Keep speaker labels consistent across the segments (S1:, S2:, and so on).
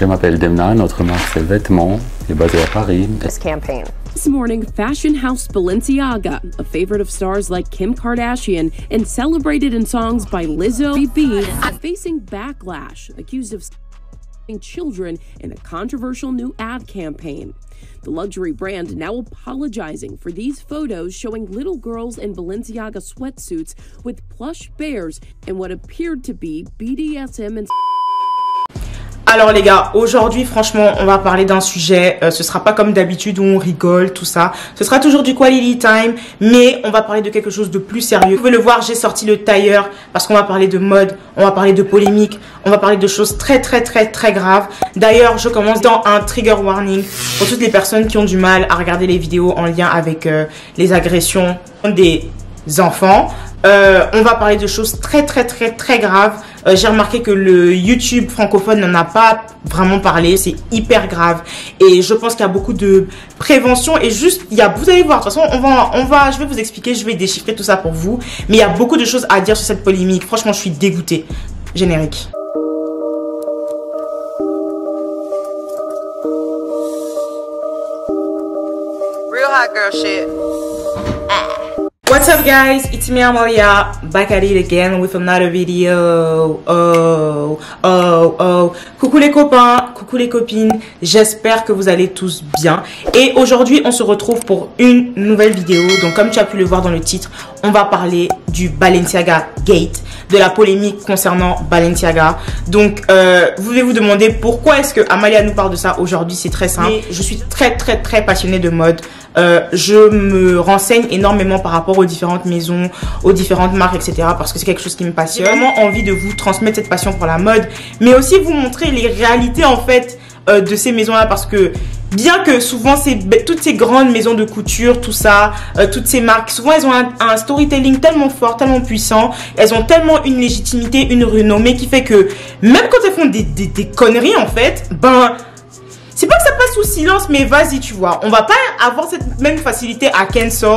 S1: je m'appelle Demna, notre marque c'est Vêtements, est basée à Paris.
S2: This morning, fashion house Balenciaga, a favorite of stars like Kim Kardashian and celebrated in songs by Lizzo, B, are facing backlash, accused of children in a controversial new ad campaign. The luxury brand now apologizing for these photos showing little girls in Balenciaga sweatsuits with plush bears and what appeared to be BDSM and...
S3: Alors les gars, aujourd'hui franchement on va parler d'un sujet, ce sera pas comme d'habitude où on rigole, tout ça. Ce sera toujours du quality time, mais on va parler de quelque chose de plus sérieux. Vous pouvez le voir, j'ai sorti le tailleur parce qu'on va parler de mode, on va parler de polémique, on va parler de choses très graves. D'ailleurs, je commence dans un trigger warning pour toutes les personnes qui ont du mal à regarder les vidéos en lien avec les agressions des enfants. On va parler de choses très graves. J'ai remarqué que le YouTube francophone n'en a pas vraiment parlé, c'est hyper grave et je pense qu'il y a beaucoup de prévention et juste vous allez voir, de toute façon je vais vous expliquer, je vais déchiffrer tout ça pour vous, mais il y a beaucoup de choses à dire sur cette polémique. Franchement, je suis dégoûtée. Générique.
S4: Real hot girl shit.
S3: What's up guys, it's me Amalia, back at it again with another video. Coucou les copains, coucou les copines, j'espère que vous allez tous bien. Et aujourd'hui on se retrouve pour une nouvelle vidéo. Donc comme tu as pu le voir dans le titre, on va parler du Balenciaga Gate, de la polémique concernant Balenciaga. Donc vous devez vous demander pourquoi est-ce que Amalia nous parle de ça aujourd'hui. C'est très simple, je suis très passionnée de mode. Je me renseigne énormément par rapport aux différentes maisons, aux différentes marques, etc. parce que c'est quelque chose qui me passionne. J'ai vraiment envie de vous transmettre cette passion pour la mode, mais aussi vous montrer les réalités en fait de ces maisons-là, parce que bien que souvent toutes ces grandes maisons de couture, tout ça, toutes ces marques, souvent elles ont un storytelling tellement fort, tellement puissant, elles ont tellement une légitimité, une renommée qui fait que même quand elles font des conneries en fait, ben c'est pas que ça passe sous silence, mais vas-y, tu vois. On va pas avoir cette même facilité à cancel.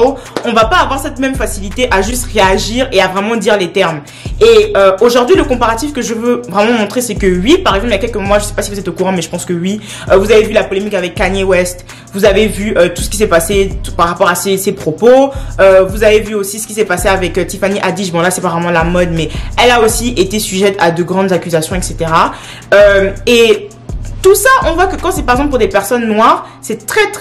S3: On va pas avoir cette même facilité à juste réagir et à vraiment dire les termes. Et aujourd'hui, le comparatif que je veux vraiment montrer, c'est que oui, par exemple, il y a quelques mois, je sais pas si vous êtes au courant, mais je pense que oui. Vous avez vu la polémique avec Kanye West. Vous avez vu tout ce qui s'est passé par rapport à ses propos. Vous avez vu aussi ce qui s'est passé avec Tiffany Haddish. Bon, là, c'est pas vraiment la mode, mais elle a aussi été sujette à de grandes accusations, etc. Et tout ça, on voit que quand c'est par exemple pour des personnes noires, c'est très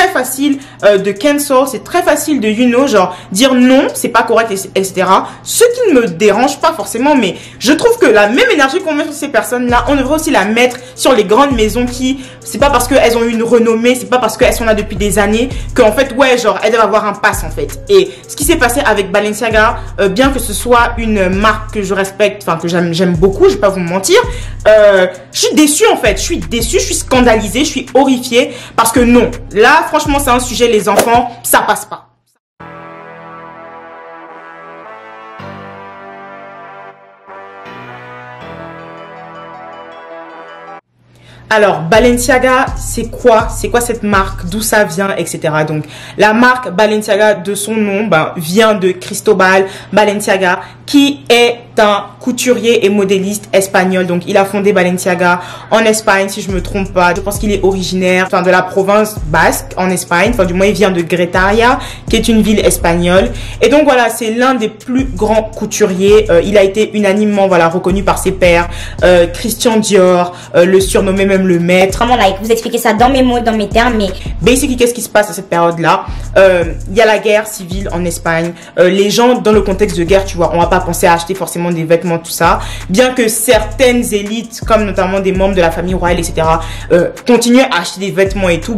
S3: facile de cancel, c'est très facile de, genre, dire non, c'est pas correct, etc. Ce qui ne me dérange pas forcément, mais je trouve que la même énergie qu'on met sur ces personnes-là, on devrait aussi la mettre sur les grandes maisons qui, c'est pas parce qu'elles ont une renommée, c'est pas parce qu'elles sont là depuis des années, qu'en fait, ouais, genre, elles doivent avoir un pass, en fait. Et ce qui s'est passé avec Balenciaga, bien que ce soit une marque que je respecte, enfin, que j'aime beaucoup, je vais pas vous mentir, je suis déçue, en fait, je suis déçue, je suis scandalisée, je suis horrifiée parce que non, là franchement c'est un sujet, les enfants, ça passe pas. Alors, Balenciaga, c'est quoi cette marque? D'où ça vient, etc. Donc, la marque Balenciaga, de son nom, vient de Cristobal Balenciaga, qui est un couturier et modéliste espagnol. Donc, il a fondé Balenciaga en Espagne, si je me trompe pas. Je pense qu'il est originaire, de la province basque, en Espagne. Enfin, du moins, il vient de Gretaria, qui est une ville espagnole. Et donc, voilà, c'est l'un des plus grands couturiers. Il a été unanimement, reconnu par ses pairs. Christian Dior, le surnommé même le maître.
S5: Vraiment, vous expliquez ça dans mes mots, dans mes termes, mais...
S3: Basically, qu'est-ce qui se passe à cette période-là? Il y a la guerre civile en Espagne. Les gens, dans le contexte de guerre, tu vois, on va pas penser à acheter forcément des vêtements, tout ça. Bien que certaines élites, comme notamment des membres de la famille royale, etc., continuaient à acheter des vêtements et tout,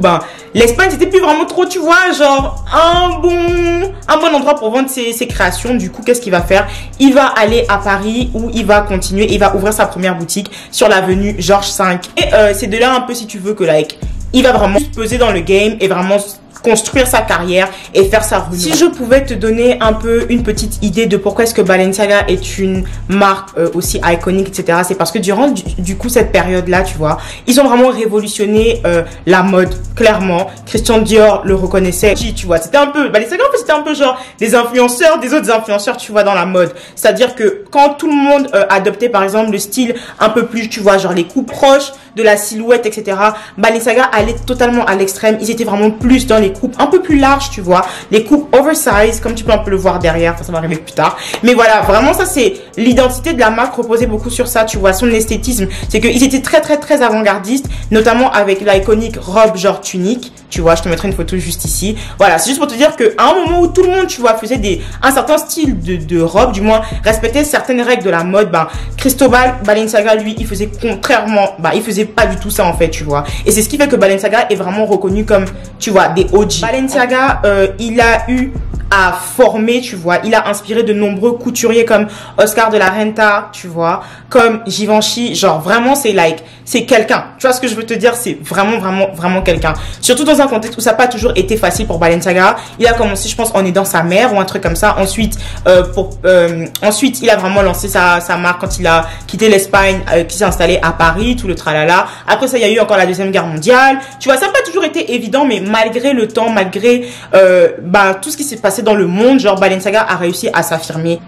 S3: l'Espagne, c'était plus vraiment trop, tu vois, genre, un bon endroit pour vendre ses créations. Du coup, qu'est-ce qu'il va faire? Il va aller à Paris, où il va continuer, il va ouvrir sa première boutique sur l'avenue Georges V. Et c'est de là un peu, si tu veux, que il va vraiment se peser dans le game et vraiment construire sa carrière et faire sa renommée. Si je pouvais te donner un peu une petite idée de pourquoi est-ce que Balenciaga est une marque aussi iconique, etc., c'est parce que durant du coup cette période-là, tu vois, ils ont vraiment révolutionné la mode, clairement. Christian Dior le reconnaissait, tu vois, c'était un peu, Balenciaga en fait c'était un peu genre des influenceurs, des autres influenceurs, tu vois, dans la mode. C'est-à-dire que quand tout le monde adoptait par exemple le style un peu plus, tu vois, genre les coupes proches, de la silhouette, etc. Balenciaga allait totalement à l'extrême. Ils étaient vraiment plus dans les coupes un peu plus larges, tu vois. Les coupes oversize, comme tu peux un peu le voir derrière. Enfin, ça va arriver plus tard. Mais voilà, vraiment, ça, c'est l'identité de la marque reposait beaucoup sur ça, tu vois. Son esthétisme, c'est qu'ils étaient très avant-gardistes, notamment avec l'iconique robe genre tunique. Tu vois, je te mettrai une photo juste ici. Voilà, c'est juste pour te dire qu'à un moment où tout le monde, tu vois, faisait un certain style de robe, du moins, respectait certaines règles de la mode, ben, Cristobal Balenciaga, lui, il faisait contrairement, il faisait pas du tout ça, en fait, tu vois. Et c'est ce qui fait que Balenciaga est vraiment reconnu comme, tu vois, des OG. Balenciaga, il a eu à former, tu vois, il a inspiré de nombreux couturiers comme Oscar de la Renta, tu vois, comme Givenchy, genre vraiment c'est quelqu'un, tu vois ce que je veux te dire, c'est vraiment quelqu'un, surtout dans un contexte où ça n'a pas toujours été facile pour Balenciaga. Il a commencé, je pense, en aidant sa mère ou un truc comme ça, ensuite ensuite il a vraiment lancé sa marque quand il a quitté l'Espagne, qui s'est installé à Paris, tout le tralala. Après ça, il y a eu encore la Deuxième Guerre mondiale, tu vois, ça n'a pas toujours été évident, mais malgré le temps, malgré tout ce qui s'est passé dans le monde, genre Balenciaga a réussi à s'affirmer.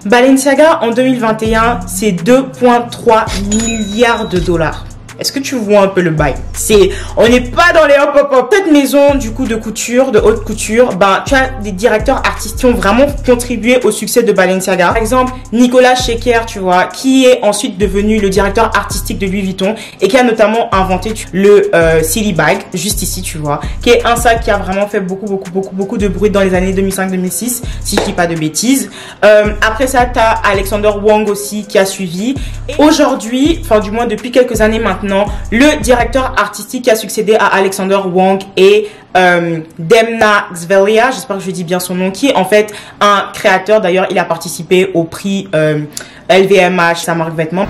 S3: Balenciaga en 2021, c'est 2,3 milliards de dollars. Est-ce que tu vois un peu le bail? On n'est pas dans les hop. Cette maison, du coup, de couture, de haute couture, tu as des directeurs artistiques qui ont vraiment contribué au succès de Balenciaga. Par exemple, Nicolas Schecker, tu vois, qui est ensuite devenu le directeur artistique de Louis Vuitton et qui a notamment inventé le Silly Bag, juste ici, tu vois, qui est un sac qui a vraiment fait beaucoup de bruit dans les années 2005-2006, si je dis pas de bêtises. Après ça, tu as Alexander Wang aussi qui a suivi. Aujourd'hui, enfin du moins depuis quelques années maintenant, le directeur artistique qui a succédé à Alexander Wang est Demna Gvasalia, j'espère que je dis bien son nom, qui est en fait un créateur. D'ailleurs, il a participé au prix LVMH, sa marque vêtements.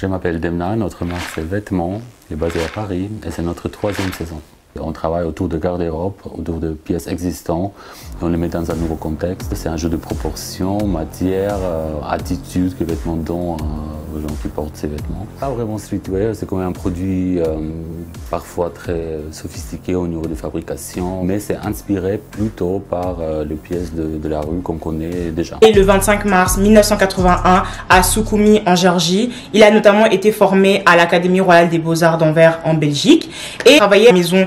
S1: Je m'appelle Demna, notre marque c'est Vêtements, est basée à Paris et c'est notre 3e saison. On travaille autour de garde-robe, autour de pièces existantes et on les met dans un nouveau contexte. C'est un jeu de proportions, matière, attitude que vêtements donnent aux gens qui portent ces vêtements. Pas vraiment streetwear, c'est quand même un produit parfois très sophistiqué au niveau de fabrication, mais c'est inspiré plutôt par les pièces de la rue qu'on connaît déjà.
S3: Et le 25 mars 1981 à Sukhumi en Géorgie, il a notamment été formé à l'Académie royale des beaux-arts d'Anvers en Belgique et travaillé à la maison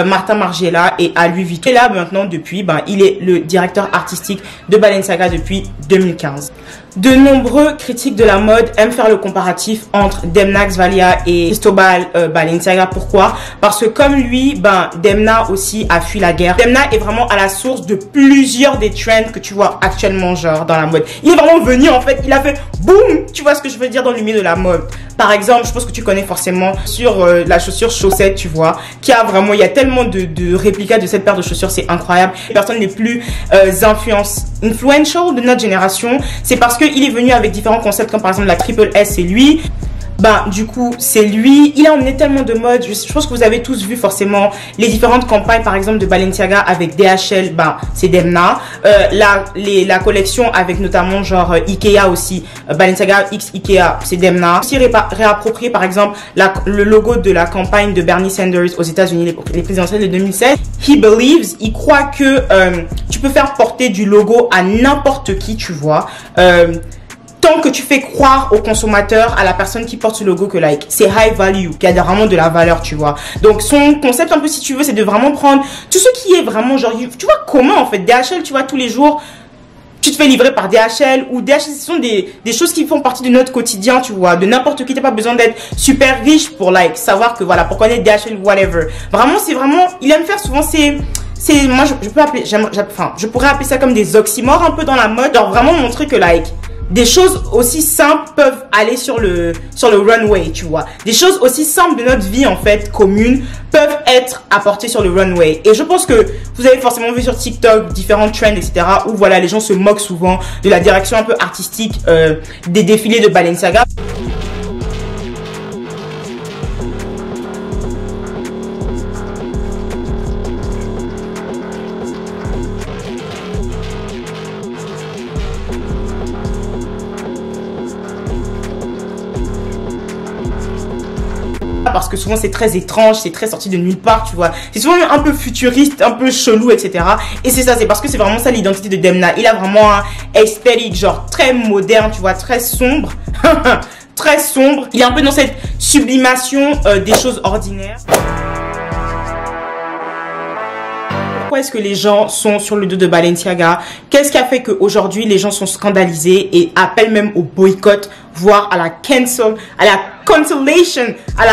S3: Martin Margiela et à Louis Vuitton. Et là maintenant depuis, il est le directeur artistique de Balenciaga depuis 2015. De nombreux critiques de la mode aiment faire le comparatif entre Demna Gvasalia et Cristobal Balenciaga. Pourquoi? Parce que comme lui, Demna aussi a fui la guerre. Demna est vraiment à la source de plusieurs des trends que tu vois actuellement genre dans la mode. Il est vraiment venu en fait, il a fait boum, tu vois ce que je veux dire dans le milieu de la mode. Par exemple, je pense que tu connais forcément sur la chaussure chaussette, tu vois, qui a vraiment, il y a tellement de réplicas de cette paire de chaussures, c'est incroyable. Les personnes les plus influential de notre génération, c'est parce qu'il est venu avec différents concepts comme par exemple la Triple S, c'est lui. Du coup, c'est lui. Il a emmené tellement de mode. Je pense que vous avez tous vu forcément les différentes campagnes, par exemple, de Balenciaga avec DHL, c'est Demna. La collection avec notamment genre Ikea aussi. Balenciaga X Ikea, c'est Demna. Aussi réapproprié, par exemple, le logo de la campagne de Bernie Sanders aux États-Unis, les présidentielles de 2016. He believes, il croit que tu peux faire porter du logo à n'importe qui, tu vois. Tant que tu fais croire au consommateur, à la personne qui porte ce logo que c'est high value, qu'il y a vraiment de la valeur, tu vois. Donc son concept un peu, si tu veux, c'est de vraiment prendre tout ce qui est vraiment genre, tu vois comment en fait, DHL, tu vois, tous les jours, tu te fais livrer par DHL ou DHL, ce sont des choses qui font partie de notre quotidien, tu vois, de n'importe qui. T'as pas besoin d'être super riche pour savoir que voilà, pour connaître DHL, whatever. Vraiment, c'est vraiment, il aime faire souvent moi je pourrais appeler ça comme des oxymores un peu dans la mode, genre vraiment montrer que des choses aussi simples peuvent aller sur le runway, tu vois. Des choses aussi simples de notre vie, en fait, commune, peuvent être apportées sur le runway. Et je pense que vous avez forcément vu sur TikTok différents trends, etc. où voilà, les gens se moquent souvent de la direction un peu artistique des défilés de Balenciaga. Parce que souvent c'est très étrange, c'est très sorti de nulle part, tu vois. C'est souvent un peu futuriste, un peu chelou, etc. Et c'est ça, c'est parce que c'est vraiment ça l'identité de Demna. Il a vraiment un esthétique genre très moderne, tu vois, très sombre. très sombre. Il est un peu dans cette sublimation des choses ordinaires. Pourquoi est-ce que les gens sont sur le dos de Balenciaga? Qu'est-ce qui a fait qu'aujourd'hui les gens sont scandalisés et appellent même au boycott, voire à la cancel, à la cancellation, à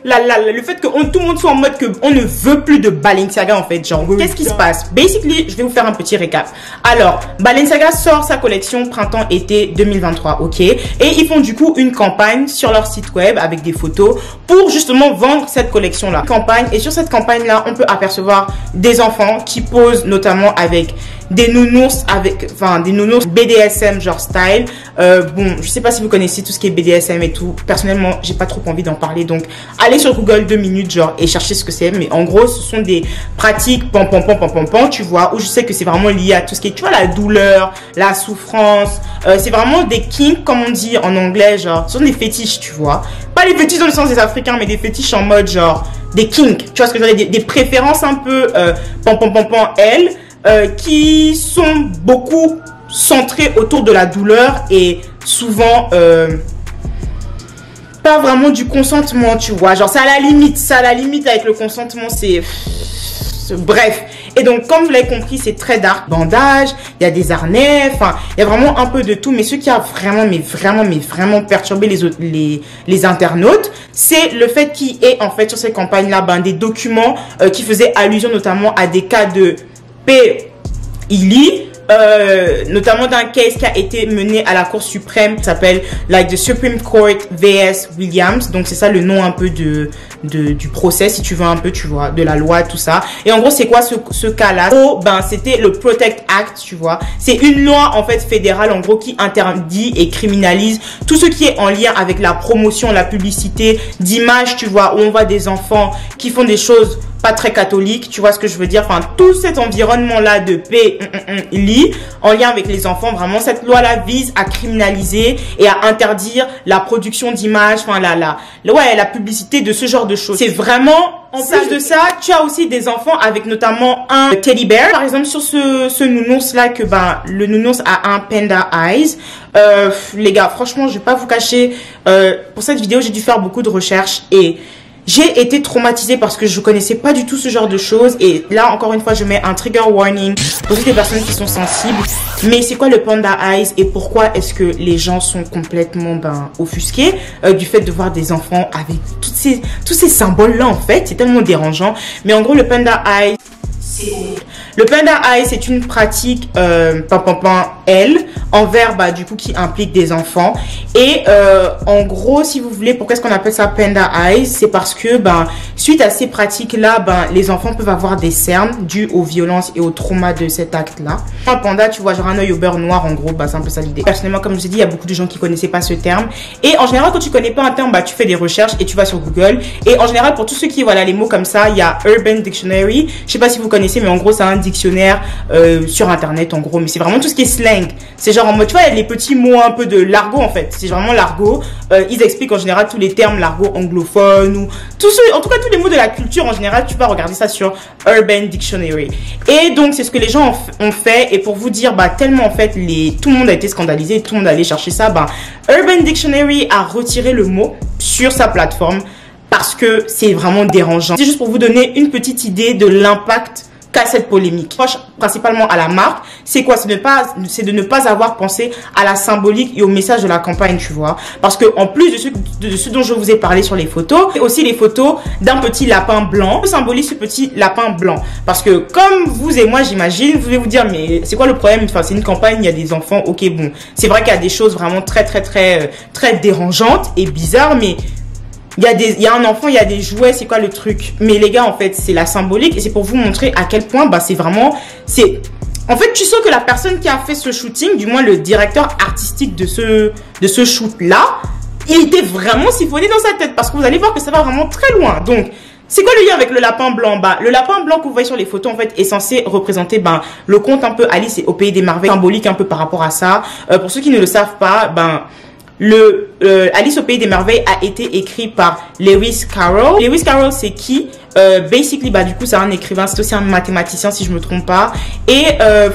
S3: le fait que tout le monde soit en mode que on ne veut plus de Balenciaga en fait, genre qu'est-ce qui se passe? Basically, je vais vous faire un petit récap. Alors, Balenciaga sort sa collection printemps-été 2023, ok? Et ils font du coup une campagne sur leur site web avec des photos pour justement vendre cette collection-là. Et sur cette campagne-là, on peut apercevoir des enfants qui posent notamment avec des nounours des nounours BDSM genre style. Bon, je sais pas si vous connaissez tout ce qui est BDSM et tout. Personnellement, j'ai pas trop envie d'en parler, donc allez sur Google 2 minutes genre et cherchez ce que c'est. Mais en gros, ce sont des pratiques tu vois, où je sais que c'est vraiment lié à tout ce qui est, tu vois, la douleur, la souffrance. C'est vraiment des kinks comme on dit en anglais, genre ce sont des fétiches, tu vois. Pas les fétiches dans le sens des Africains, mais des fétiches en mode genre des kinks. Tu vois ce que je veux dire, des préférences un peu qui sont beaucoup centrées autour de la douleur et souvent pas vraiment du consentement, tu vois, genre c'est à la limite avec le consentement, c'est bref. Et donc comme vous l'avez compris, c'est très dark, bandage, il y a des harnais, enfin il y a vraiment un peu de tout. Mais ce qui a vraiment perturbé les internautes, c'est le fait qu'il y ait en fait sur ces campagnes là des documents qui faisaient allusion notamment à des cas de notamment d'un case qui a été mené à la Cour suprême, qui s'appelle like the Supreme Court vs Williams. Donc c'est ça le nom un peu du procès, si tu veux un peu, tu vois, de la loi, tout ça. Et en gros, c'est quoi ce cas-là? C'était le Protect Act, tu vois. C'est une loi en fait fédérale en gros qui interdit et criminalise tout ce qui est en lien avec la promotion, la publicité d'images, tu vois, où on voit des enfants qui font des choses pas très catholiques, tu vois ce que je veux dire, enfin tout cet environnement là de en lien avec les enfants. Vraiment cette loi là vise à criminaliser et à interdire la production d'images, enfin la publicité de ce genre de choses. C'est vraiment, en plus de ça, tu as aussi des enfants avec notamment un teddy bear, par exemple sur ce nounours là que le nounours a un panda eyes. Les gars, franchement je vais pas vous cacher, pour cette vidéo j'ai dû faire beaucoup de recherches et j'ai été traumatisée parce que je connaissais pas du tout ce genre de choses. Et là, encore une fois, je mets un trigger warning pour toutes les personnes qui sont sensibles. Mais c'est quoi le panda eyes et pourquoi est-ce que les gens sont complètement offusqués du fait de voir des enfants avec tous ces symboles-là, en fait. C'est tellement dérangeant. Mais en gros, le panda eyes, le panda eye, c'est une pratique envers du coup qui implique des enfants. Et en gros, si vous voulez, pourquoi est-ce qu'on appelle ça panda eyes? C'est parce que suite à ces pratiques là, les enfants peuvent avoir des cernes dues aux violences et aux traumas de cet acte là. Un panda, tu vois, genre un œil au beurre noir, en gros, c'est un peu ça l'idée. Personnellement, comme je vous ai dit, il y a beaucoup de gens qui connaissaient pas ce terme. Et en général, quand tu connais pas un terme, tu fais des recherches et tu vas sur Google. Et en général, pour tous ceux qui, voilà, les mots comme ça, il y a Urban Dictionary. Je sais pas si vous connaissez, mais en gros, c'est un dictionnaire sur internet, en gros. Mais c'est vraiment tout ce qui est slang. C'est genre en mode, tu vois, il y a les petits mots un peu de l'argot, en fait. C'est vraiment l'argot. Ils expliquent en général tous les termes, l'argot anglophone ou en tout cas tous les mots de la culture en général. Tu vas regarder ça sur Urban Dictionary. Et donc c'est ce que les gens ont fait. Et pour vous dire, tellement en fait tout le monde a été scandalisé, tout le monde allait chercher ça. Urban Dictionary a retiré le mot sur sa plateforme parce que c'est vraiment dérangeant. C'est juste pour vous donner une petite idée de l'impact qu'a cette polémique. Principalement à la marque, c'est quoi? C'est de ne pas avoir pensé à la symbolique et au message de la campagne, tu vois. Parce que en plus de ce dont je vous ai parlé sur les photos, et aussi les photos d'un petit lapin blanc, qui symbolise ce petit lapin blanc. Parce que comme vous et moi, j'imagine, vous allez vous dire, mais c'est quoi le problème? Enfin, c'est une campagne, il y a des enfants, ok, bon. C'est vrai qu'il y a des choses vraiment très dérangeantes et bizarres, mais il y a un enfant, il y a des jouets, c'est quoi le truc? Mais les gars, en fait, c'est la symbolique et c'est pour vous montrer à quel point, c'est vraiment, en fait, tu sens que la personne qui a fait ce shooting, du moins le directeur artistique de ce shoot-là, il était vraiment siphonné dans sa tête parce que vous allez voir que ça va vraiment très loin. Donc, c'est quoi le lien avec le lapin blanc? Le lapin blanc que vous voyez sur les photos, en fait, est censé représenter, le conte un peu Alice au pays des merveilles, symbolique un peu par rapport à ça. Pour ceux qui ne le savent pas, Alice au pays des merveilles a été écrit par Lewis Carroll. Lewis Carroll, c'est qui? Basically, bah, du coup, c'est un écrivain, c'est aussi un mathématicien, si je me trompe pas. Et,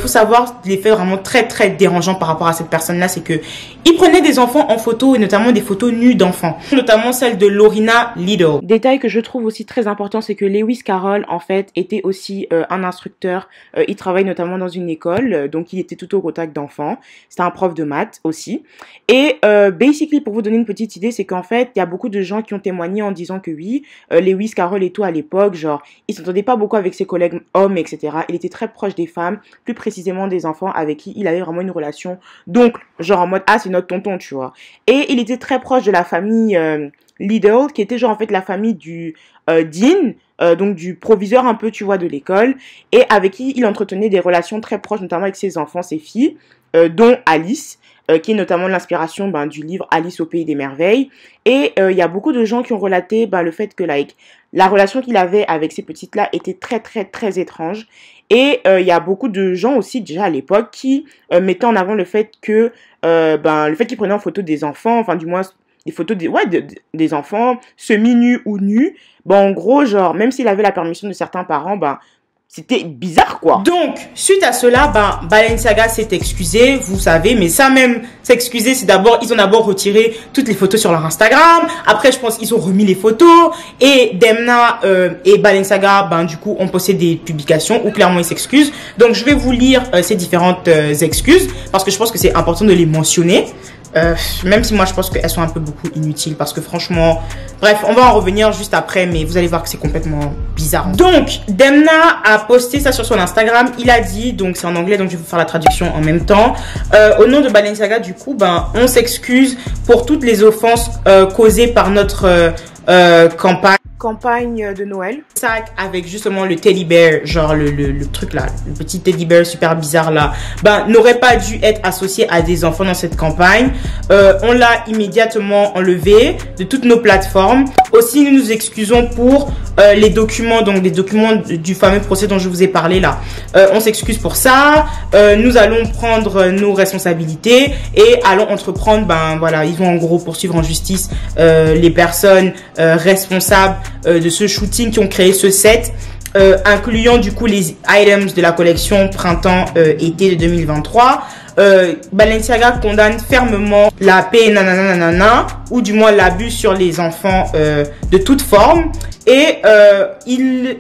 S3: faut savoir, les faits vraiment très, très dérangeants par rapport à cette personne-là, c'est que il prenait des enfants en photo, et notamment des photos nues d'enfants. Notamment celle de Lorena Little. Détail que je trouve aussi très important, c'est que Lewis Carroll, en fait, était aussi un instructeur. Il travaille notamment dans une école, donc il était tout au contact d'enfants. C'était un prof de maths aussi. Et, basically, pour vous donner une petite idée, c'est qu'en fait, il y a beaucoup de gens qui ont témoigné en disant que oui, Lewis Carroll et tout à l'époque, genre, il s'entendait pas beaucoup avec ses collègues hommes, etc. Il était très proche des femmes, plus précisément des enfants avec qui il avait vraiment une relation. Donc, genre en mode, ah, c'est notre tonton, tu vois. Et il était très proche de la famille Liddell, qui était genre en fait la famille du Dean, donc du proviseur un peu, tu vois, de l'école, et avec qui il entretenait des relations très proches, notamment avec ses enfants, ses filles, dont Alice, qui est notamment l'inspiration du livre Alice au pays des merveilles. Et il y a beaucoup de gens qui ont relaté le fait que la relation qu'il avait avec ces petites-là était très, très, très étrange. Et il y a beaucoup de gens aussi, déjà à l'époque, qui mettaient en avant le fait que, le fait qu'il prenait en photo des enfants, enfin du moins des photos des enfants, semi-nus ou nus, en gros, genre, même s'il avait la permission de certains parents, c'était bizarre, quoi. Donc, suite à cela, Balenciaga s'est excusé, vous savez, mais ça même, s'excuser, c'est ils ont d'abord retiré toutes les photos sur leur Instagram. Après, je pense qu'ils ont remis les photos. Et Demna et Balenciaga, du coup, ont posté des publications où clairement ils s'excusent. Donc, je vais vous lire ces différentes excuses parce que je pense que c'est important de les mentionner. Même si moi je pense qu'elles sont un peu beaucoup inutiles parce que franchement, bref, on va en revenir juste après, mais vous allez voir que c'est complètement bizarre. Donc, Demna a posté ça sur son Instagram. Il a dit, donc c'est en anglais, donc je vais vous faire la traduction en même temps. Au nom de Balenciaga, du coup, on s'excuse pour toutes les offenses causées par notre campagne de Noël. Sac avec justement le teddy bear, genre le truc là, le petit teddy bear super bizarre là, n'aurait pas dû être associé à des enfants dans cette campagne. On l'a immédiatement enlevé de toutes nos plateformes. Aussi, nous nous excusons pour les documents, donc les documents du fameux procès dont je vous ai parlé là. On s'excuse pour ça. Nous allons prendre nos responsabilités et allons entreprendre, ils vont en gros poursuivre en justice les personnes responsables de ce shooting qui ont créé ce set, incluant du coup les items de la collection printemps-été de 2023. Balenciaga condamne fermement la nanana, ou du moins l'abus sur les enfants de toute forme. Et ils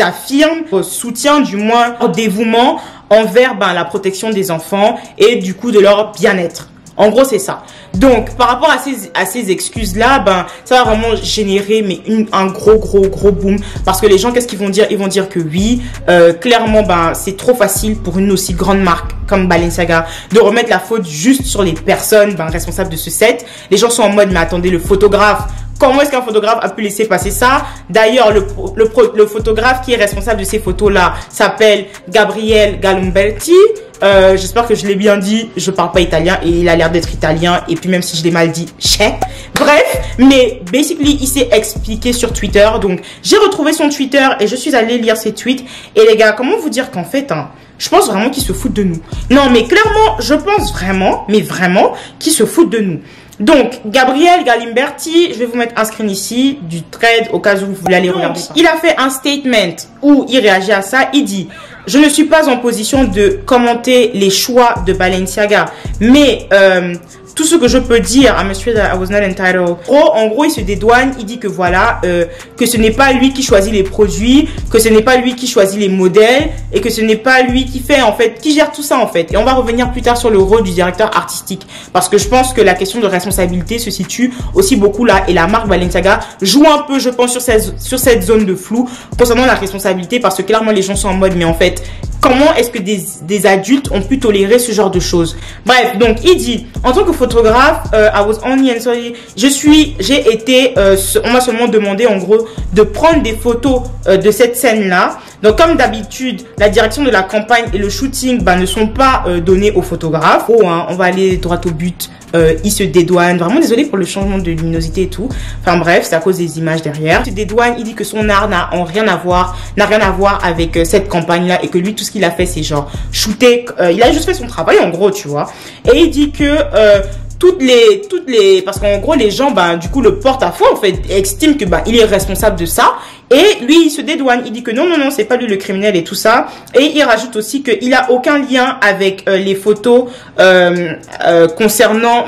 S3: affirment au soutien, du moins au dévouement envers la protection des enfants et du coup de leur bien-être. En gros, c'est ça. Donc, par rapport à ces excuses-là, ça va vraiment générer un gros boom. Parce que les gens, qu'est-ce qu'ils vont dire? Ils vont dire que oui, clairement, c'est trop facile pour une aussi grande marque comme Balenciaga de remettre la faute juste sur les personnes responsables de ce set. Les gens sont en mode, mais attendez, le photographe, comment est-ce qu'un photographe a pu laisser passer ça? D'ailleurs, le photographe qui est responsable de ces photos-là s'appelle Gabriele Galimberti. J'espère que je l'ai bien dit. Je parle pas italien et il a l'air d'être italien. Et puis même si je l'ai mal dit, bref, mais basically, il s'est expliqué sur Twitter. Donc, j'ai retrouvé son Twitter et je suis allée lire ses tweets. Et les gars, comment vous dire qu'en fait, je pense vraiment qu'ils se foutent de nous. Non, mais clairement, je pense vraiment, qu'ils se foutent de nous. Donc, Gabriele Galimberti, je vais vous mettre un screen ici du thread au cas où vous voulez aller regarder ça. Il a fait un statement où il réagit à ça. Il dit: je ne suis pas en position de commenter les choix de Balenciaga, mais tout ce que je peux dire, I'm afraid that I was not entitled. En gros, il se dédouane, il dit que voilà, que ce n'est pas lui qui choisit les produits, que ce n'est pas lui qui choisit les modèles, et que ce n'est pas lui qui fait, en fait, qui gère tout ça, en fait. Et on va revenir plus tard sur le rôle du directeur artistique, parce que je pense que la question de responsabilité se situe aussi beaucoup là, et la marque Balenciaga joue un peu, je pense, sur cette zone de flou concernant la responsabilité, parce que clairement, les gens sont en mode, mais en fait, comment est-ce que des adultes ont pu tolérer ce genre de choses? Bref, donc il dit, en tant que photographe, I was only sorry, on m'a seulement demandé en gros de prendre des photos de cette scène-là. Donc comme d'habitude, la direction de la campagne et le shooting ne sont pas donnés aux photographes. On va aller droit au but. Il se dédouane. Vraiment désolé pour le changement de luminosité et tout. Enfin bref, c'est à cause des images derrière. Il se dédouane, il dit que son art n'a rien à voir avec cette campagne-là et que lui, tout ce qu'il a fait, c'est genre shooter. Il a juste fait son travail en gros, tu vois. Et il dit que parce qu'en gros les gens du coup le portent à fond en fait, estiment que il est responsable de ça, et lui il se dédouane, il dit que non c'est pas lui le criminel et tout ça, et il rajoute aussi qu'il a aucun lien avec les photos concernant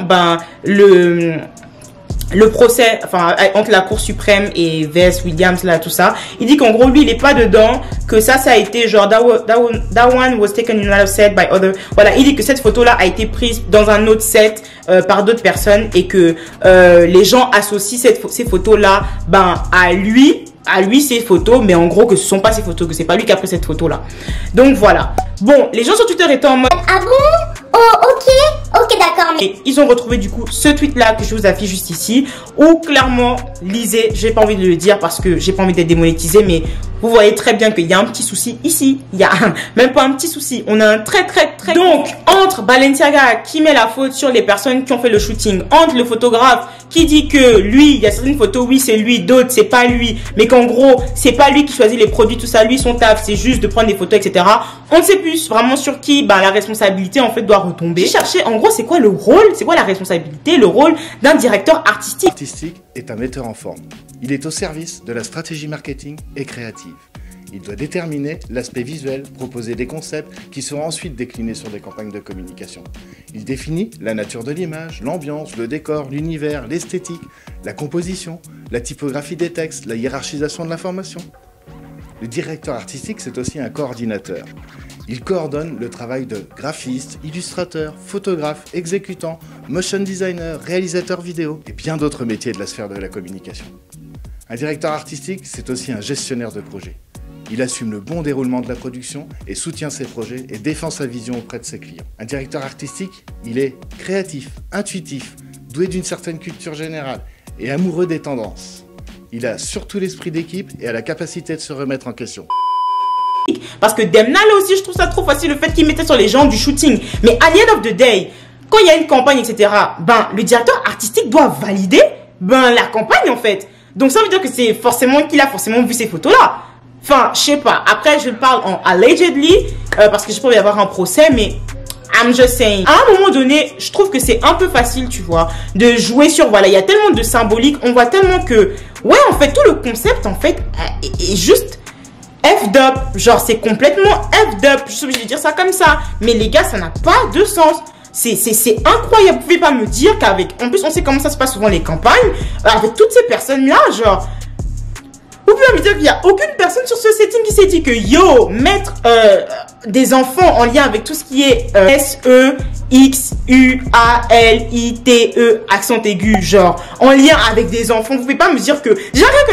S3: le procès, enfin, entre la Cour suprême et Vess Williams, là, tout ça. Il dit qu'en gros, lui, il est pas dedans, que ça a été genre, that one was taken in another set by other. Voilà, il dit que cette photo-là a été prise dans un autre set, par d'autres personnes, et que, les gens associent ces photos-là, à lui ces photos, mais en gros que ce sont pas ses photos, que c'est pas lui qui a pris cette photo là. Donc voilà. Bon, les gens sur Twitter étaient en mode
S5: ah bon? Oh ok d'accord.
S3: Et ils ont retrouvé du coup ce tweet là que je vous affiche juste ici, où clairement, lisez, j'ai pas envie de le dire parce que j'ai pas envie d'être démonétisé, mais vous voyez très bien qu'il y a un petit souci ici. Il y a même pas un petit souci, on a un très. Donc entre Balenciaga qui met la faute sur les personnes qui ont fait le shooting, entre le photographe qui dit que lui, il y a certaines photos, oui c'est lui, d'autres c'est pas lui, mais qu'en gros c'est pas lui qui choisit les produits, tout ça, lui son taf c'est juste de prendre des photos, etc. On ne sait plus vraiment sur qui la responsabilité en fait doit retomber. J'ai cherché en gros c'est quoi le rôle, c'est quoi la responsabilité, le rôle d'un directeur artistique.
S6: Artistique est un metteur en forme. Il est au service de la stratégie marketing et créative. Il doit déterminer l'aspect visuel, proposer des concepts qui seront ensuite déclinés sur des campagnes de communication. Il définit la nature de l'image, l'ambiance, le décor, l'univers, l'esthétique, la composition, la typographie des textes, la hiérarchisation de l'information. Le directeur artistique, c'est aussi un coordinateur. Il coordonne le travail de graphiste, illustrateur, photographe, exécutant, motion designer, réalisateur vidéo et bien d'autres métiers de la sphère de la communication. Un directeur artistique, c'est aussi un gestionnaire de projet. Il assume le bon déroulement de la production et soutient ses projets et défend sa vision auprès de ses clients. Un directeur artistique, il est créatif, intuitif, doué d'une certaine culture générale et amoureux des tendances. Il a surtout l'esprit d'équipe et a la capacité de se remettre en question.
S3: Parce que Demna là aussi je trouve ça trop facile le fait qu'il mettait sur les gens du shooting. Mais à the end of the day, quand il y a une campagne etc, le directeur artistique doit valider la campagne en fait. Donc ça veut dire que c'est forcément qu'il a forcément vu ces photos là. Enfin je sais pas, après je parle en allegedly parce que je peux y avoir un procès, mais I'm just saying. À un moment donné, je trouve que c'est un peu facile, tu vois, de jouer sur, voilà, il y a tellement de symbolique, on voit tellement que, ouais, en fait, tout le concept, en fait, est juste F'd up. Genre, c'est complètement F'd up. Je suis obligée de dire ça comme ça. Mais les gars, ça n'a pas de sens. C'est incroyable. Vous pouvez pas me dire qu'avec, en plus, on sait comment ça se passe souvent les campagnes, avec toutes ces personnes-là, genre, vous pouvez me dire qu'il n'y a aucune personne sur ce setting qui s'est dit que yo, mettre des enfants en lien avec tout ce qui est S-E-X-U-A-L-I-T-E accent aigu, genre en lien avec des enfants, vous pouvez pas me dire que j'arrive que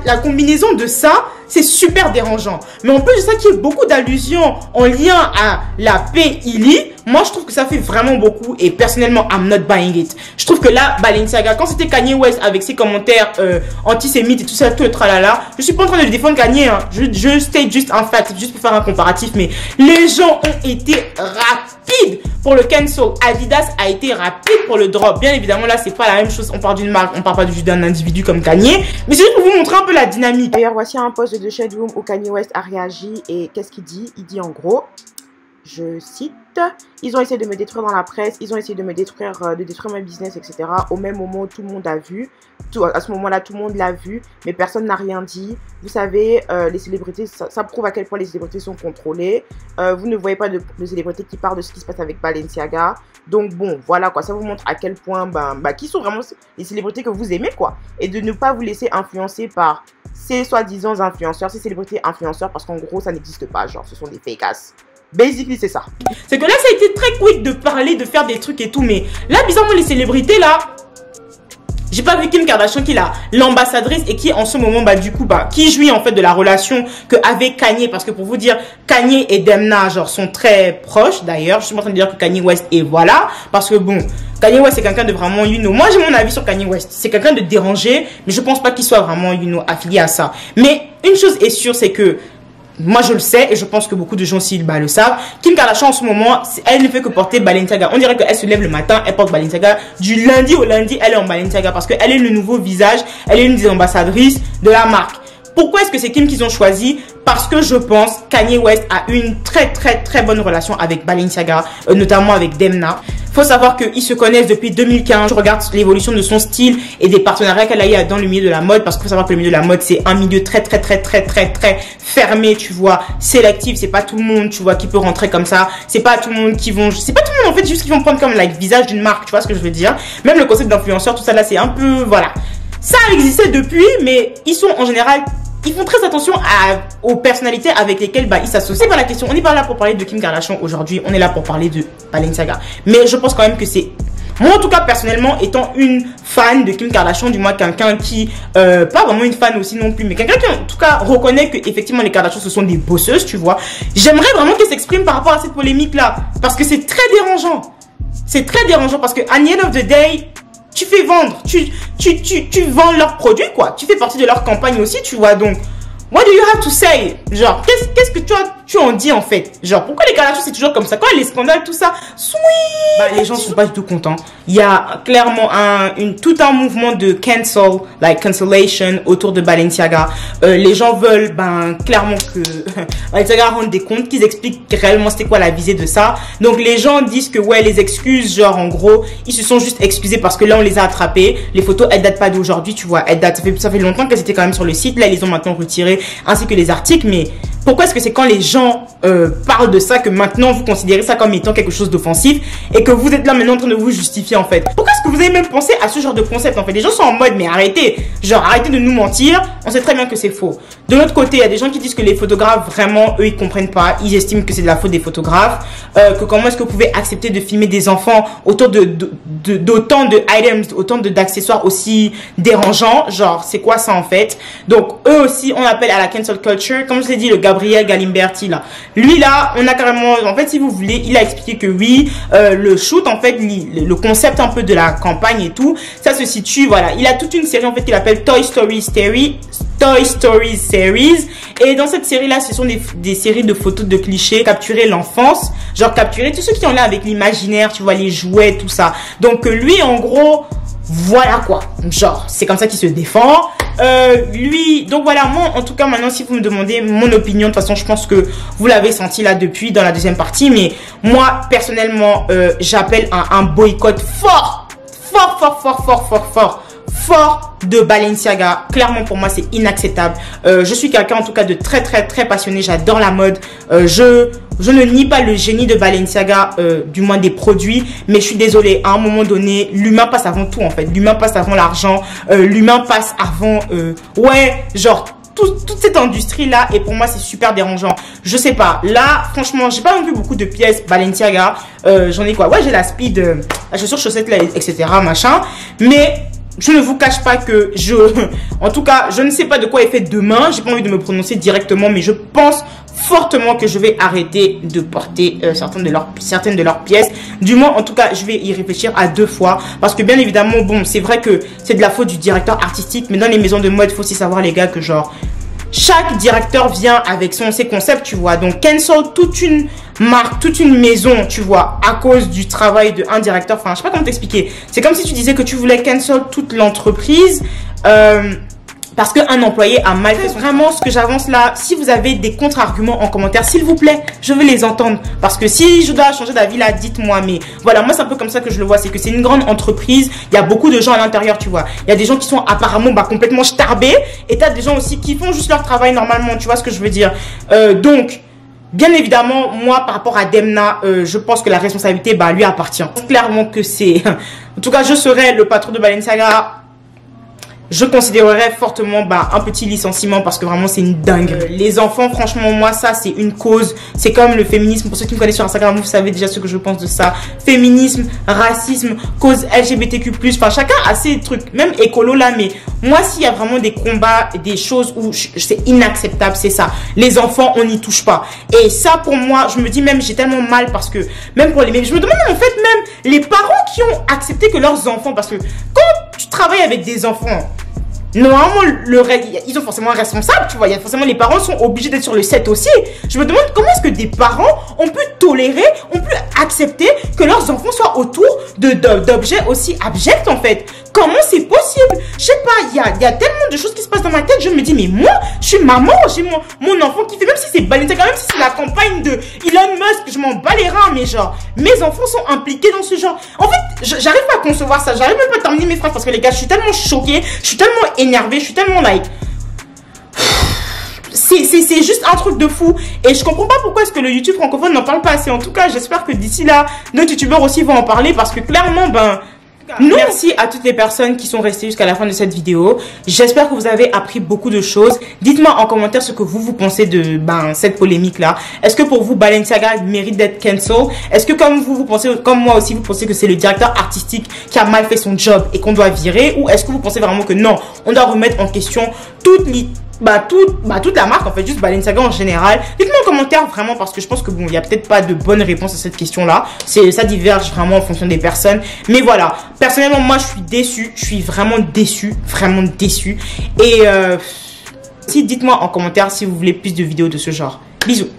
S3: la combinaison de ça, c'est super dérangeant. Mais en plus de ça, qu'il y ait beaucoup d'allusions en lien à la paix Illy, moi je trouve que ça fait vraiment beaucoup et personnellement I'm not buying it. Je trouve que là, Balenciaga, quand c'était Kanye West avec ses commentaires antisémites et tout ça, tout le tralala, je suis pas en train de le défendre Kanye, hein. Je state juste un fact, juste pour faire un comparatif, mais les gens ont été rapides pour le cancel. Adidas a été rapide pour le drop. Bien évidemment, là, c'est pas la même chose. On parle d'une marque, on parle pas juste d'un individu comme Kanye, mais c'est juste pour vous montrer un peu la dynamique.
S7: D'ailleurs, voici un post de Shade Room où Kanye West a réagi et qu'est-ce qu'il dit? Il dit en gros, je cite, ils ont essayé de me détruire dans la presse, ils ont essayé de me détruire, de détruire mon business, etc. Au même moment où tout le monde a vu, à ce moment-là, tout le monde l'a vu, mais personne n'a rien dit. Vous savez, les célébrités, ça prouve à quel point les célébrités sont contrôlées. Vous ne voyez pas de célébrités qui parlent de ce qui se passe avec Balenciaga. Donc bon, voilà quoi, ça vous montre à quel point, qui sont vraiment les célébrités que vous aimez quoi. Et de ne pas vous laisser influencer par ces soi-disant influenceurs, ces célébrités influenceurs, parce qu'en gros, ça n'existe pas, genre, ce sont des fake ass. Basically, c'est ça.
S3: C'est que là, ça a été très quick de parler, de faire des trucs et tout. Mais là, bizarrement, les célébrités, là, j'ai pas vu Kim Kardashian qui est l'ambassadrice et qui, en ce moment, du coup, qui jouit en fait de la relation qu'avec Kanye. Parce que pour vous dire, Kanye et Demna, genre, sont très proches. D'ailleurs, je suis en train de dire que Kanye West est voilà. Parce que bon, Kanye West, c'est quelqu'un de vraiment, moi, j'ai mon avis sur Kanye West. C'est quelqu'un de dérangé, mais je pense pas qu'il soit vraiment, affilié à ça. Mais une chose est sûre, c'est que moi je le sais et je pense que beaucoup de gens aussi le savent. Kim Kardashian en ce moment, elle ne fait que porter Balenciaga. On dirait qu'elle se lève le matin, elle porte Balenciaga. Du lundi au lundi, elle est en Balenciaga parce qu'elle est le nouveau visage, elle est une des ambassadrices de la marque. Pourquoi est-ce que c'est Kim qu'ils ont choisi? Parce que je pense Kanye West a une très bonne relation avec Balenciaga, notamment avec Demna. Faut savoir qu'ils se connaissent depuis 2015. Je regarde l'évolution de son style et des partenariats qu'elle a eu dans le milieu de la mode, parce qu'il faut savoir que le milieu de la mode, c'est un milieu très fermé, tu vois, sélectif. C'est pas tout le monde, tu vois, qui peut rentrer comme ça. C'est pas tout le monde qui vont, c'est pas tout le monde en fait, juste qui vont prendre comme like visage d'une marque, tu vois ce que je veux dire. Même le concept d'influenceur, tout ça là, c'est un peu, voilà. Ça existait depuis, mais ils sont en général, ils font très attention aux personnalités avec lesquelles ils s'associent. C'est pas la question. On n'est pas là pour parler de Kim Kardashian aujourd'hui. On est là pour parler de Balenciaga. Mais je pense quand même que c'est... Moi, en tout cas, personnellement, étant une fan de Kim Kardashian, du moins quelqu'un qui... pas vraiment une fan aussi non plus, mais quelqu'un qui, en tout cas, reconnaît que effectivement les Kardashian, ce sont des bosseuses, tu vois. J'aimerais vraiment qu'elle s'exprime par rapport à cette polémique-là. Parce que c'est très dérangeant. C'est très dérangeant parce que, à the end of the day... Tu fais vendre, tu vends leurs produits, quoi. Tu fais partie de leur campagne aussi, tu vois. Donc, what do you have to say? Genre, qu'est-ce que tu en dis, en fait? Genre, pourquoi les Kardashians, c'est toujours comme ça? Quoi, les scandales, tout ça? Sweet! Les gens sont pas du tout contents. Il y a clairement tout un mouvement de cancellation autour de Balenciaga. Les gens veulent, clairement que Balenciaga rende des comptes, qu'ils expliquent réellement c'était quoi la visée de ça. Donc, les gens disent que, ouais, les excuses, genre, en gros, ils se sont juste excusés parce que là, on les a attrapés. Les photos, elles datent pas d'aujourd'hui, tu vois. Elles datent, ça fait longtemps qu'elles étaient quand même sur le site. Là, ils les ont maintenant retirées, ainsi que les articles. Mais pourquoi est-ce que c'est quand les gens parlent de ça que maintenant vous considérez ça comme étant quelque chose d'offensif et que vous êtes là maintenant en train de vous justifier, en fait? Pourquoi est-ce que vous avez même pensé à ce genre de concept, en fait? Les gens sont en mode, mais arrêtez, genre arrêtez de nous mentir, on sait très bien que c'est faux. De l'autre côté, il y a des gens qui disent que les photographes, vraiment, eux, ils comprennent pas, ils estiment que c'est de la faute des photographes, que comment est-ce que vous pouvez accepter de filmer des enfants autour d'autant de items, autant d'accessoires aussi dérangeants, genre c'est quoi ça, en fait? Donc eux aussi, on appelle à la cancel culture, comme je l'ai dit, le Gabriel Galimberti là. Lui là, on a carrément, en fait, si vous voulez, il a expliqué que oui, le shoot, en fait, le concept un peu de la campagne et tout, ça se situe, voilà, il a toute une série en fait qu'il appelle Toy Story Series, et dans cette série là, ce sont des séries de photos de clichés, capturer l'enfance, genre capturer tous ceux qui ont là avec l'imaginaire, tu vois, les jouets, tout ça. Donc lui, en gros, voilà quoi, genre c'est comme ça qu'il se défend. Lui, donc voilà, moi en tout cas maintenant, si vous me demandez mon opinion, de toute façon je pense que vous l'avez senti là depuis dans la deuxième partie, mais moi personnellement j'appelle un boycott fort de Balenciaga. Clairement pour moi c'est inacceptable. Je suis quelqu'un en tout cas de très passionné, j'adore la mode. Je ne nie pas le génie de Balenciaga, du moins des produits, mais je suis désolée, à un moment donné, l'humain passe avant tout, en fait. L'humain passe avant l'argent, l'humain passe avant, ouais, genre, toute cette industrie-là, et pour moi, c'est super dérangeant. Je sais pas, là, franchement, j'ai pas non plus beaucoup de pièces Balenciaga, j'en ai quoi? Ouais, j'ai la Speed, la chaussure, chaussette, là, etc., machin, mais... Je ne vous cache pas que en tout cas, je ne sais pas de quoi est fait demain. J'ai pas envie de me prononcer directement, mais je pense fortement que je vais arrêter de porter certaines de leurs pièces. Du moins, en tout cas, je vais y réfléchir à 2 fois. Parce que bien évidemment, bon, c'est vrai que c'est de la faute du directeur artistique. Mais dans les maisons de mode, il faut aussi savoir, les gars, que genre... Chaque directeur vient avec ses concepts, tu vois. Donc, cancel toute une marque, toute une maison, tu vois, à cause du travail d'un directeur. Enfin, je sais pas comment t'expliquer. C'est comme si tu disais que tu voulais cancel toute l'entreprise parce qu'un employé a mal fait. Vraiment, ce que j'avance là, si vous avez des contre-arguments en commentaire, s'il vous plaît, je veux les entendre. Parce que si je dois changer d'avis là, dites-moi. Mais voilà, moi, c'est un peu comme ça que je le vois. C'est que c'est une grande entreprise. Il y a beaucoup de gens à l'intérieur, tu vois. Il y a des gens qui sont apparemment complètement starbés. Et t'as des gens aussi qui font juste leur travail normalement. Tu vois ce que je veux dire? Donc... Bien évidemment, moi, par rapport à Demna, je pense que la responsabilité, lui appartient. Clairement que c'est... En tout cas, je serais le patron de Balenciaga. Je considérerais fortement un petit licenciement parce que vraiment c'est une dingue. Les enfants, franchement, moi ça c'est une cause. C'est comme le féminisme. Pour ceux qui me connaissent sur Instagram, vous savez déjà ce que je pense de ça. Féminisme, racisme, cause LGBTQ+. Enfin, chacun a ses trucs. Même écolo là, mais moi s'il y a vraiment des combats, des choses où c'est inacceptable, c'est ça. Les enfants, on n'y touche pas. Et ça pour moi, je me dis même, j'ai tellement mal parce que même pour les... Je me demande en fait même les parents qui ont accepté que leurs enfants, parce que quand tu travailles avec des enfants, normalement, ils ont forcément un responsable, tu vois. Il y a forcément, les parents sont obligés d'être sur le set aussi. Je me demande comment est-ce que des parents ont pu tolérer, ont pu accepter que leurs enfants soient autour d'objets aussi abjects en fait. Comment c'est possible? Je sais pas, il y a tellement de choses qui se passent dans ma tête. Je me dis, mais moi, je suis maman, j'ai mon enfant qui fait, même si c'est Balenciaga, même si c'est la campagne de Elon Musk, je m'en bats les reins, mais genre, mes enfants sont impliqués dans ce genre. En fait, j'arrive pas à concevoir ça, j'arrive même pas à terminer mes phrases parce que les gars, je suis tellement choquée, je suis tellement énervée, je suis tellement like... C'est juste un truc de fou. Et je comprends pas pourquoi est-ce que le YouTube francophone n'en parle pas assez. En tout cas, j'espère que d'ici là, d'autres youtubeurs aussi vont en parler parce que clairement, ben... Non. Merci à toutes les personnes qui sont restées jusqu'à la fin de cette vidéo. J'espère que vous avez appris beaucoup de choses. Dites-moi en commentaire ce que vous pensez de cette polémique là. Est-ce que pour vous Balenciaga mérite d'être cancel? Est-ce que comme vous pensez, comme moi aussi, vous pensez que c'est le directeur artistique qui a mal fait son job et qu'on doit virer? Ou est-ce que vous pensez vraiment que non, on doit remettre en question toute la marque en fait, juste Balenciaga en général? Dites-moi en commentaire vraiment parce que je pense que bon, il y a peut-être pas de bonne réponse à cette question là. Ça diverge vraiment en fonction des personnes. Mais voilà, personnellement moi je suis déçue, je suis vraiment déçue. Et si dites-moi en commentaire si vous voulez plus de vidéos de ce genre. Bisous.